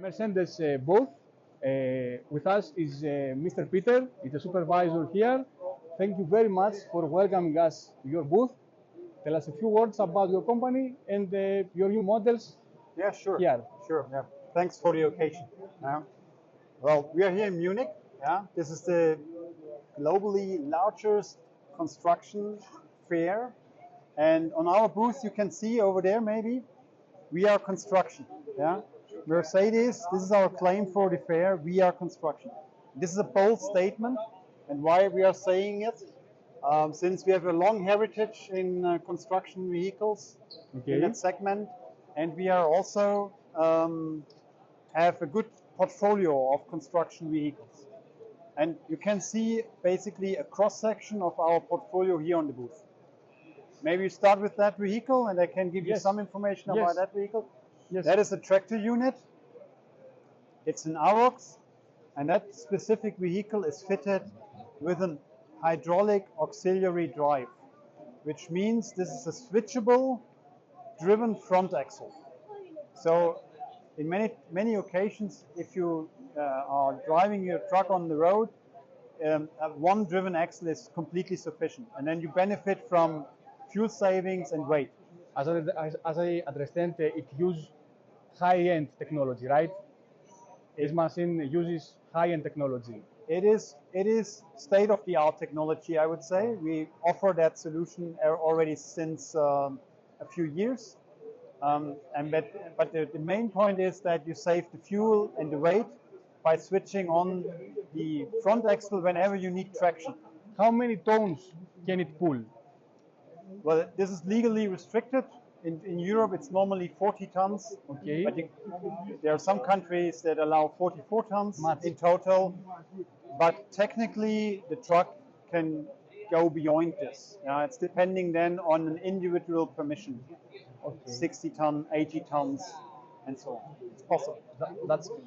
Mercedes booth. With us is Mr. Peter, he's the supervisor here. Thank you very much for welcoming us to your booth. Tell us a few words about your company and your new models Yeah, sure. here. Sure. Yeah. Thanks for the occasion. Yeah. Well, we are here in Munich. Yeah. This is the globally largest construction fair. And on our booth, you can see over there maybe, we are construction. Yeah. Mercedes, this is our claim for the fair. We are construction. This is a bold statement. And why we are saying it? Since we have a long heritage in construction vehicles in that segment, and we are also have a good portfolio of construction vehicles. And you can see basically a cross-section of our portfolio here on the booth. Maybe you start with that vehicle and I can give you some information about that vehicle. Yes. That is a tractor unit. It's an Arox, and that specific vehicle is fitted with an hydraulic auxiliary drive, which means this is a switchable driven front axle. So in many occasions, if you are driving your truck on the road, one driven axle is completely sufficient, and then you benefit from fuel savings and weight. As I understand, it uses high-end technology, right? This machine uses high-end technology. It is state-of-the-art technology, I would say. We offer that solution already since a few years. But the main point is that you save the fuel and the weight by switching on the front axle whenever you need traction. How many tons can it pull? Well, this is legally restricted. In Europe, it's normally 40 tons. Okay. But there are some countries that allow 44 tons in total. But technically, the truck can go beyond this. It's depending then on an individual permission. Okay. 60 ton, 80 tons, and so on. It's possible.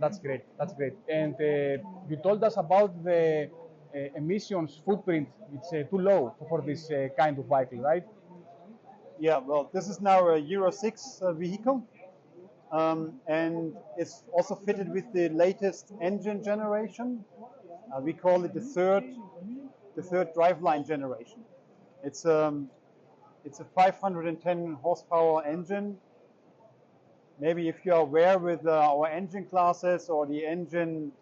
That's great. That's great. And you told us about the emissions footprint. It's too low for this kind of vehicle, right? Yeah, well, this is now a Euro 6 vehicle, and it's also fitted with the latest engine generation. We call it the third driveline generation. It's a 510 horsepower engine. Maybe if you are aware with our engine classes or the engine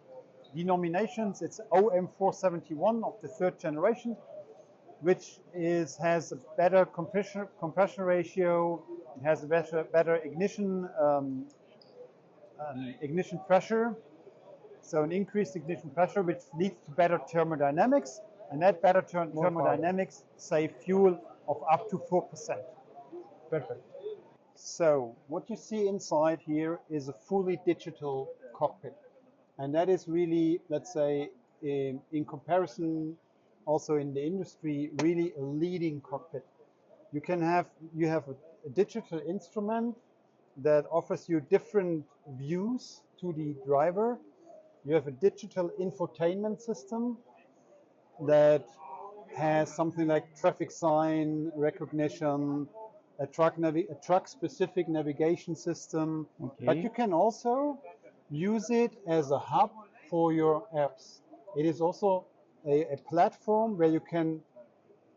denominations, it's OM471 of the third generation, which has a better compression ratio. It has a better ignition pressure, so an increased ignition pressure, which leads to better thermodynamics, and that better thermodynamics save fuel of up to 4%. Perfect. So what you see inside here is a fully digital cockpit, and that is really, let's say, in comparison, also in the industry, really a leading cockpit. You have a digital instrument that offers you different views to the driver. You have a digital infotainment system that has something like traffic sign recognition, a truck-specific navigation system. Okay. But you can also use it as a hub for your apps. It is also a platform where you can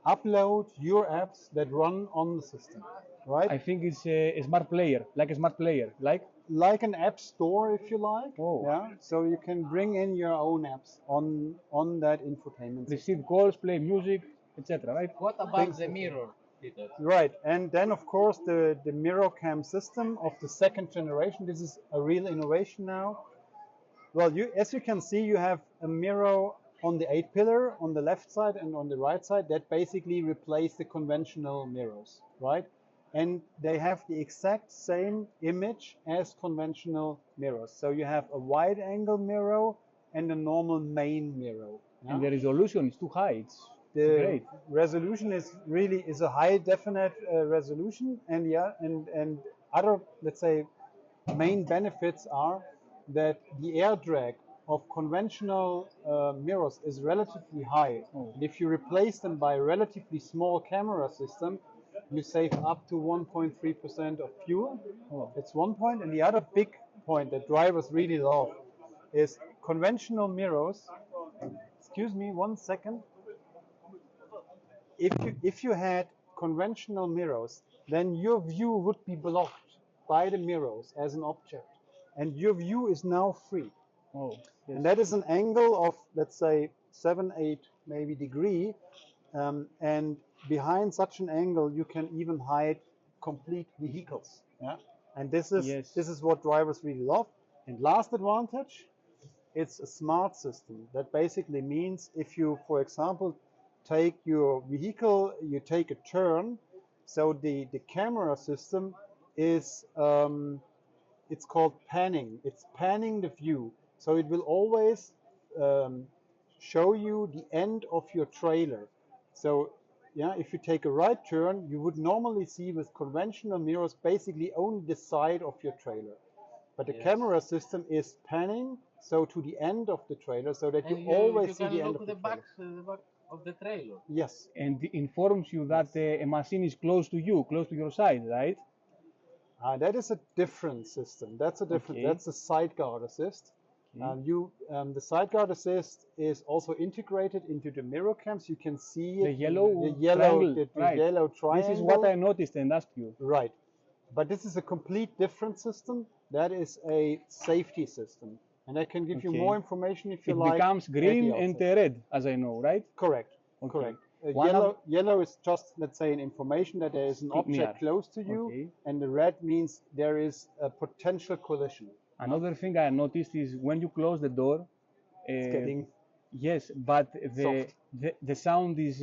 upload your apps that run on the system, right? I think it's a smart player, like a smart player, like an app store, if you like. Oh. Yeah. So you can bring in your own apps on that infotainment system. Receive calls, play music, etc. Right? What about the mirror, Peter? Right, and then of course the mirror cam system of the second generation. This is a real innovation now. Well, as you can see, you have a mirror on the 8-pillar on the left side and on the right side that basically replace the conventional mirrors, right? And they have the exact same image as conventional mirrors. So you have a wide angle mirror and a normal main mirror. Yeah? And the resolution is too high. The great. Resolution is a high definite resolution, and other, let's say, main benefits are that the air drag of conventional mirrors is relatively high. Oh. If you replace them by a relatively small camera system, you save up to 1.3% of fuel. Oh. That's one point. And the other big point that drivers really love is conventional mirrors. Excuse me, 1 second. If you had conventional mirrors, then your view would be blocked by the mirrors as an object, and your view is now free. Oh, yes. And that is an angle of, let's say, 7, 8 maybe degree, and behind such an angle you can even hide complete vehicles. Yeah, and this is what drivers really love. And last advantage, it's a smart system. That basically means if you, for example, take your vehicle, you take a turn, so the camera system is it's called panning. It's panning the view, so it will always show you the end of your trailer. So yeah, if you take a right turn, you would normally see with conventional mirrors basically only the side of your trailer. But the camera system is panning, so to the end of the trailer, so that you always see the end of the trailer. The back of the trailer. Yes. And informs you that a machine is close to you, close to your side, right? That is a different system. That's a different. Okay. That's a sideguard assist. Okay. The sideguard assist is also integrated into the mirror cams. You can see The yellow triangle, the right. yellow triangle. This is what I noticed and asked you. Right. But this is a complete different system. That is a safety system. And I can give you more information if you like. It becomes green and red, as I know, right? Correct. Okay. Correct. One Yellow is just, let's say, an information that there is an object close to you, Okay. and the red means there is a potential collision. Another thing I noticed is when you close the door, It's getting yes, but soft. the sound is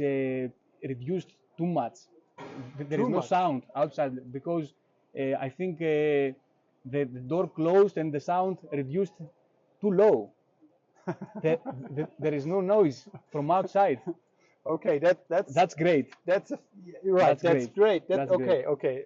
reduced too much. There Too is no much. sound outside because I think the door closed and the sound reduced too low. There is no noise from outside. Okay, That's great. that's a, right. That's great. That's okay. great. Okay.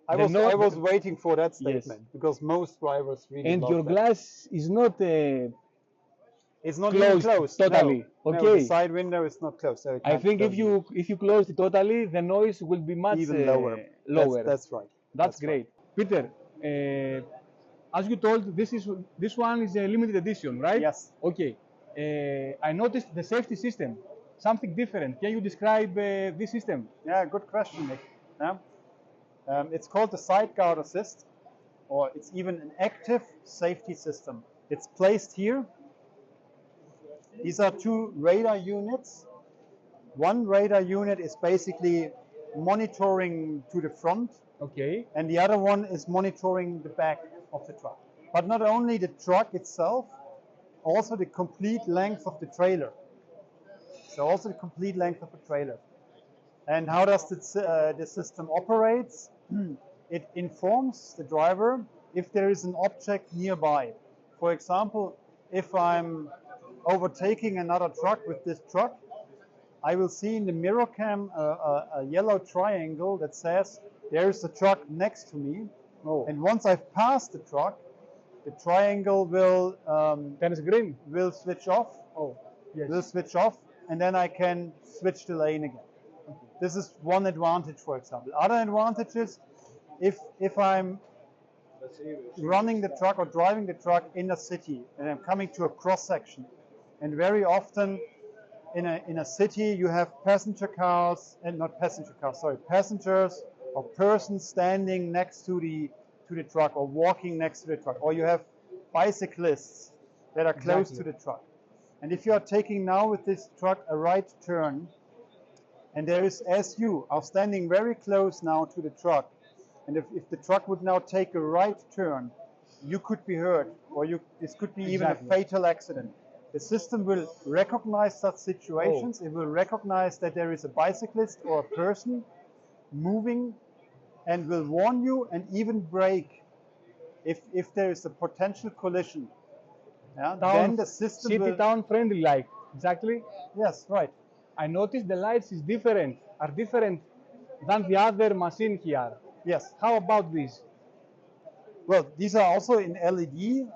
The I was waiting for that Yes. statement because most drivers really And love your that. glass is not It's not closed even closed totally. No, Okay. the side window is not closed. So it I can't think close if you close it totally, the noise will be much even lower. lower. That's right. That's right. great. Peter, as you told, this one is a limited edition, right? Yes. Okay. I noticed the safety system, something different. Can you describe this system? Yeah, good question, Nick. Yeah. It's called the sideguard assist, or it's even an active safety system. It's placed here. These are two radar units. One radar unit is basically monitoring to the front, Okay. and the other one is monitoring the back of the truck. But not only the truck itself, also the complete length of the trailer. So also the complete length of the trailer. And how does the system operates? It informs the driver if there is an object nearby. For example, if I'm overtaking another truck with this truck, I will see in the mirror cam a yellow triangle that says there is a truck next to me. Oh. And once I've passed the truck, the triangle will Then it's green. will switch off. Oh, yes. Will switch off, and then I can switch the lane again. This is one advantage, for example. Other advantages, if I'm running the truck or driving the truck in a city and I'm coming to a cross section, and very often in a city you have passenger cars and not passenger cars, sorry, passengers or persons standing next to the truck or walking next to the truck, or you have bicyclists that are close to the truck. And if you are taking now with this truck a right turn, and there is, as you are standing very close now to the truck, and if the truck would now take a right turn, you could be hurt, or this could be even a fatal accident. The system will recognize such situations. It will recognize that there is a bicyclist or a person moving, and will warn you and even brake if there is a potential collision. Yeah, then the system city will, town friendly like. Exactly. yes, right. I noticed the lights are different than the other machine here. Yes. How about this? Well, these are also in LED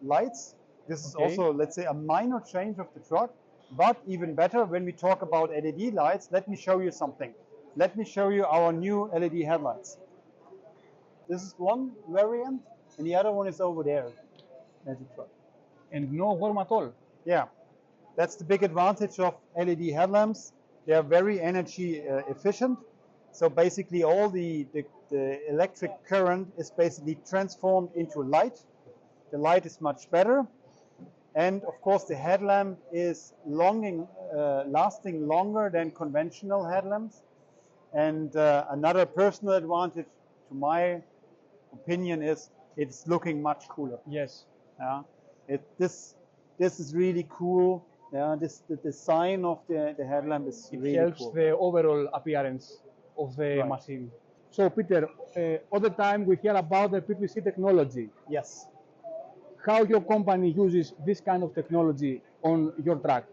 lights. This is Okay. also, let's say, a minor change of the truck. But even better, when we talk about LED lights, let me show you something. Let me show you our new LED headlights. This is one variant, and the other one is over there. magic truck. And no worm at all. Yeah, that's the big advantage of LED headlamps. They are very energy efficient. So basically all the electric current is basically transformed into light. The light is much better. And of course the headlamp is lasting longer than conventional headlamps. And another personal advantage, to my opinion, is it's looking much cooler. Yes. This is really cool. The design of the headlamp is It really helps cool. the overall appearance of the Right. machine. So Peter, all the time we hear about the PPC technology. Yes. How your company uses this kind of technology on your truck?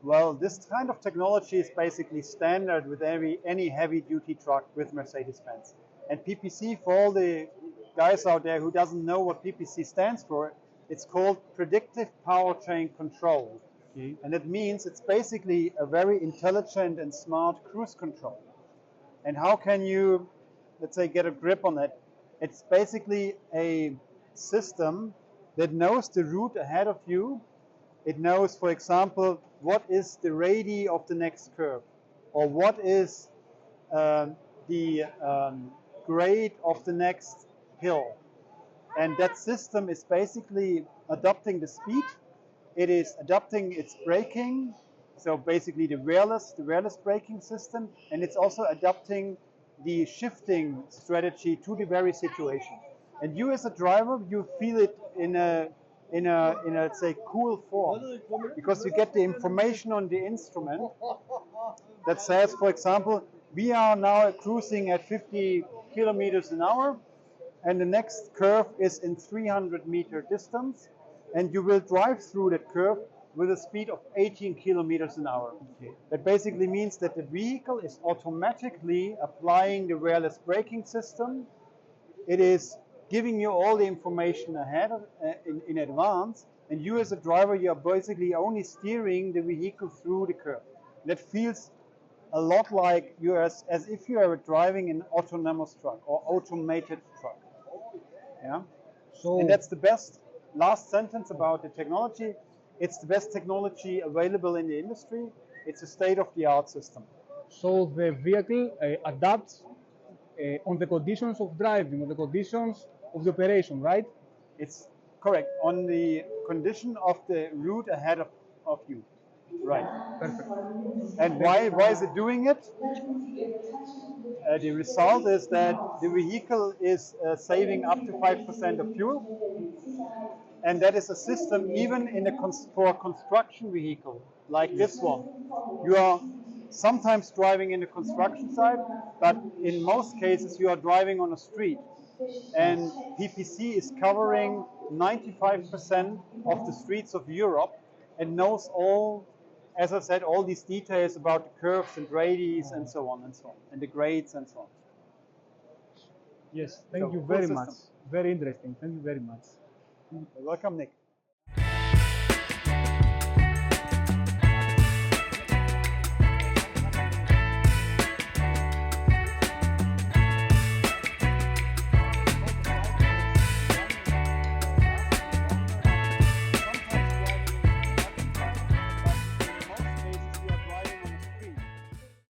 Well, this kind of technology is basically standard with any heavy-duty truck with Mercedes-Benz. And PPC, for all the guys out there who doesn't know what PPC stands for, it's called Predictive Powertrain Control. Okay. And it means it's basically a very intelligent and smart cruise control. And how can you, let's say, get a grip on it? It's basically a system that knows the route ahead of you. It knows, for example, what is the radii of the next curve, or what is the grade of the next hill. And that system is basically adapting the speed. It is adapting its braking, so basically the wireless braking system, and it's also adapting the shifting strategy to the very situation. And you as a driver, you feel it in a let's say cool form, because you get the information on the instrument that says, for example, we are now cruising at 50 kilometers an hour, and the next curve is in 300-meter distance, and you will drive through that curve with a speed of 18 kilometers an hour. Okay. That basically means that the vehicle is automatically applying the wireless braking system. It is giving you all the information ahead in advance, and you as a driver, you are basically only steering the vehicle through the curve. That feels a lot like you as if you are driving an autonomous truck or automated truck. Yeah. So, And that's the best last sentence about the technology. It's the best technology available in the industry. It's a state-of-the-art system. so the vehicle adapts on the conditions of driving, on the conditions of the operation, right? It's correct, on the condition of the route ahead of you. Right. Perfect. And why is it doing it? The result is that the vehicle is saving up to 5% of fuel. And that is a system even for a construction vehicle like this one. You are sometimes driving in the construction site, but in most cases you are driving on a street. And PPC is covering 95% of the streets of Europe and knows all, as I said, all these details about the curves and radius and so on, and the grades and so on. Yes, thank So, you cool very system. much. Very interesting. Thank you very much. Welcome, Nick.